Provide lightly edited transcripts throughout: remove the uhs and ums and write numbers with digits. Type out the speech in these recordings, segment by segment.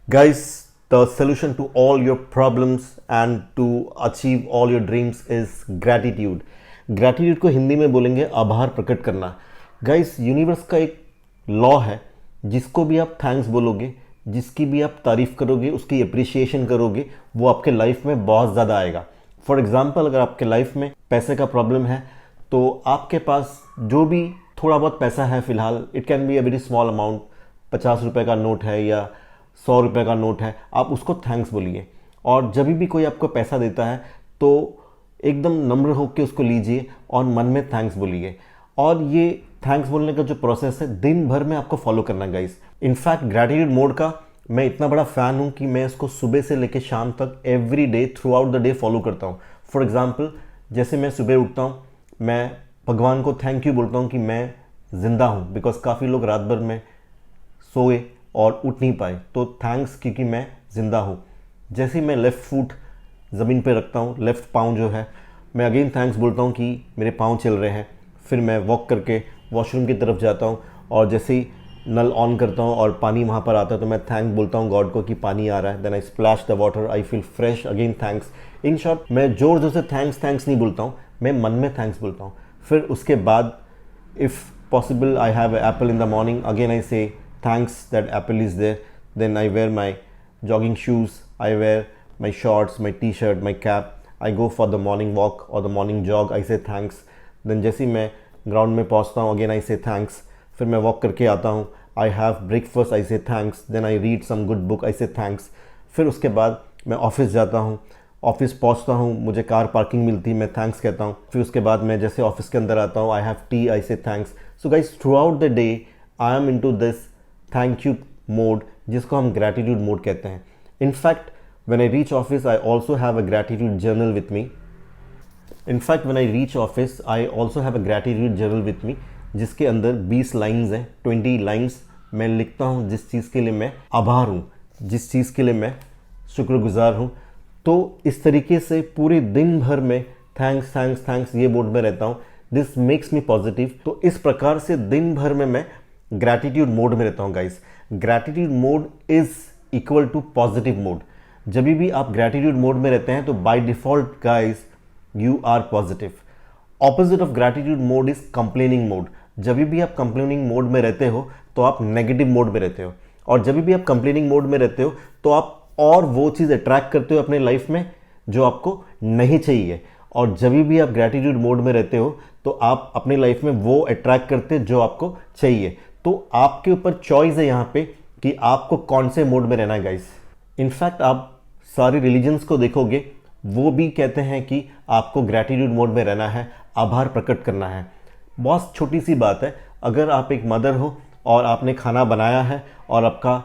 Guys, the solution to all your problems and to achieve all your dreams is gratitude. Gratitude को हिंदी में बोलेंगे आभार प्रकट करना. गाइस, यूनिवर्स का एक लॉ है, जिसको भी आप थैंक्स बोलोगे, जिसकी भी आप तारीफ करोगे, उसकी अप्रिसिएशन करोगे, वो आपके लाइफ में बहुत ज़्यादा आएगा. फॉर एग्जाम्पल, अगर आपके लाइफ में पैसे का प्रॉब्लम है तो आपके पास जो भी थोड़ा बहुत पैसा है फ़िलहाल, it can be a very small amount, 50 रुपये का नोट है या 100 रुपये का नोट है, आप उसको थैंक्स बोलिए. और जब भी कोई आपको पैसा देता है तो एकदम नम्र होकर उसको लीजिए और मन में थैंक्स बोलिए. और ये थैंक्स बोलने का जो प्रोसेस है, दिन भर में आपको फॉलो करना गाइस. इनफैक्ट ग्रैटिट्यूड मोड का मैं इतना बड़ा फ़ैन हूँ कि मैं इसको सुबह से लेकर शाम तक every day through out the day follow करता हूँ. फॉर एग्जाम्पल, जैसे मैं सुबह उठता हूँ, मैं भगवान को थैंक यू बोलता हूँ कि मैं ज़िंदा हूँ, बिकॉज काफ़ी लोग रात भर में सोए और उठ नहीं पाए, तो थैंक्स क्योंकि मैं ज़िंदा हूँ. जैसे ही मैं लेफ़्ट फुट ज़मीन पे रखता हूँ, लेफ़्ट पाँव जो है, मैं अगेन थैंक्स बोलता हूँ कि मेरे पाँव चल रहे हैं. फिर मैं वॉक करके वॉशरूम की तरफ जाता हूँ और जैसे ही नल ऑन करता हूँ और पानी वहाँ पर आता है तो मैं थैंक बोलता हूँ गॉड को कि पानी आ रहा है. Then I splash the water, I feel fresh, again thanks. In short, मैं ज़ोर ज़ोर से थैंक्स नहीं बोलता हूँ, मैं मन में थैंक्स बोलता हूँ. फिर उसके बाद if possible I have an apple in the morning, again I say thanks that apple is there. Then I wear my jogging shoes, I wear my shorts, my t-shirt, my cap, I go for the morning walk or the morning jog, I say thanks. Then जैसे ही मैं ground में पहुंचता हूँ, again I say thanks. फिर मैं walk करके आता हूँ, I have breakfast, I say thanks. Then I read some good book, I say thanks. फिर उसके बाद मैं ऑफिस जाता हूँ, ऑफिस पहुंचता हूँ, मुझे कार पार्किंग मिलती है, मैं थैंक्स कहता हूँ. फिर उसके बाद मैं जैसे ऑफिस के अंदर आता हूँ, आई हैव टी, आई से thanks. So guys, through out the day I am into this thank you mode, जिसको हम ग्रैटिट्यूड मोड कहते हैं. In fact when I reach office I also have a gratitude journal with me. In fact when I reach office I also have a gratitude journal with me, जिसके अंदर 20 lines हैं, 20 lines मैं लिखता हूँ जिस चीज़ के लिए मैं आभार हूँ, जिस चीज़ के लिए मैं शुक्रगुजार हूँ. तो इस तरीके से पूरे दिन भर में थैंक्स थैंक्स थैंक्स ये मोड में रहता हूँ. This makes me positive. तो इस प्रकार से दिन भर में मैं ग्रैटिट्यूड मोड में रहता हूँ guys. Gratitude mode is equal to positive mode. जब भी आप ग्रैटिट्यूड मोड में रहते हैं तो by default guys you are positive. Opposite of gratitude mode is complaining mode. जब भी आप कंप्लेनिंग मोड में रहते हो तो आप नेगेटिव मोड में रहते हो. और जब भी आप कंप्लेनिंग मोड में रहते हो तो आप और वो चीज़ अट्रैक्ट करते हो अपने लाइफ में जो आपको नहीं चाहिए. और जब भी आप ग्रैटिट्यूड मोड में रहते हो तो आप अपनी लाइफ में वो अट्रैक्ट करते हो जो आपको चाहिए. तो आपके ऊपर चॉइस है यहाँ पे कि आपको कौन से मोड में रहना है गाइस. इनफैक्ट आप सारी रिलीजन्स को देखोगे, वो भी कहते हैं कि आपको ग्रैटिट्यूड मोड में रहना है, आभार प्रकट करना है. बहुत छोटी सी बात है, अगर आप एक मदर हो और आपने खाना बनाया है और आपका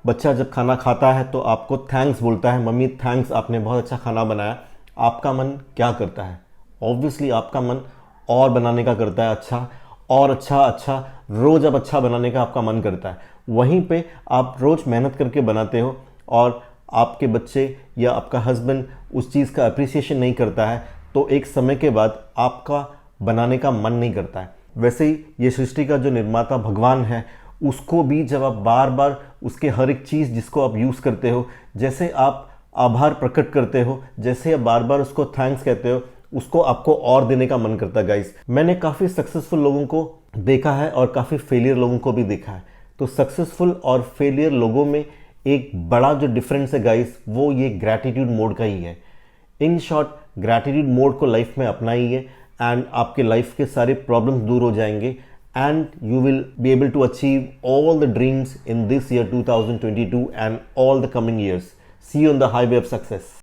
बच्चा जब खाना खाता है तो आपको थैंक्स बोलता है, मम्मी थैंक्स, आपने बहुत अच्छा खाना बनाया. आपका मन क्या करता है? ऑब्वियसली आपका मन और बनाने का करता है, अच्छा और अच्छा, रोज़ अब अच्छा बनाने का आपका मन करता है. वहीं पे आप रोज़ मेहनत करके बनाते हो और आपके बच्चे या आपका हस्बैंड उस चीज़ का अप्रिसिएशन नहीं करता है, तो एक समय के बाद आपका बनाने का मन नहीं करता है. वैसे ही ये सृष्टि का जो निर्माता भगवान है, उसको भी जब आप बार बार उसके हर एक चीज़ जिसको आप यूज़ करते हो, जैसे आप आभार प्रकट करते हो, जैसे आप बार बार उसको थैंक्स कहते हो, उसको आपको और देने का मन करता है गाइस. मैंने काफ़ी सक्सेसफुल लोगों को देखा है और काफ़ी फेलियर लोगों को भी देखा है. तो सक्सेसफुल और फेलियर लोगों में एक बड़ा जो डिफरेंस है गाइस, वो ये ग्रैटिट्यूड मोड का ही है. इन शॉर्ट, ग्रैटिट्यूड मोड को लाइफ में अपनाइए एंड आपके लाइफ के सारे प्रॉब्लम्स दूर हो जाएंगे and you will be able to achieve all the dreams in this year 2022 and all the coming years. See you on the highway of success.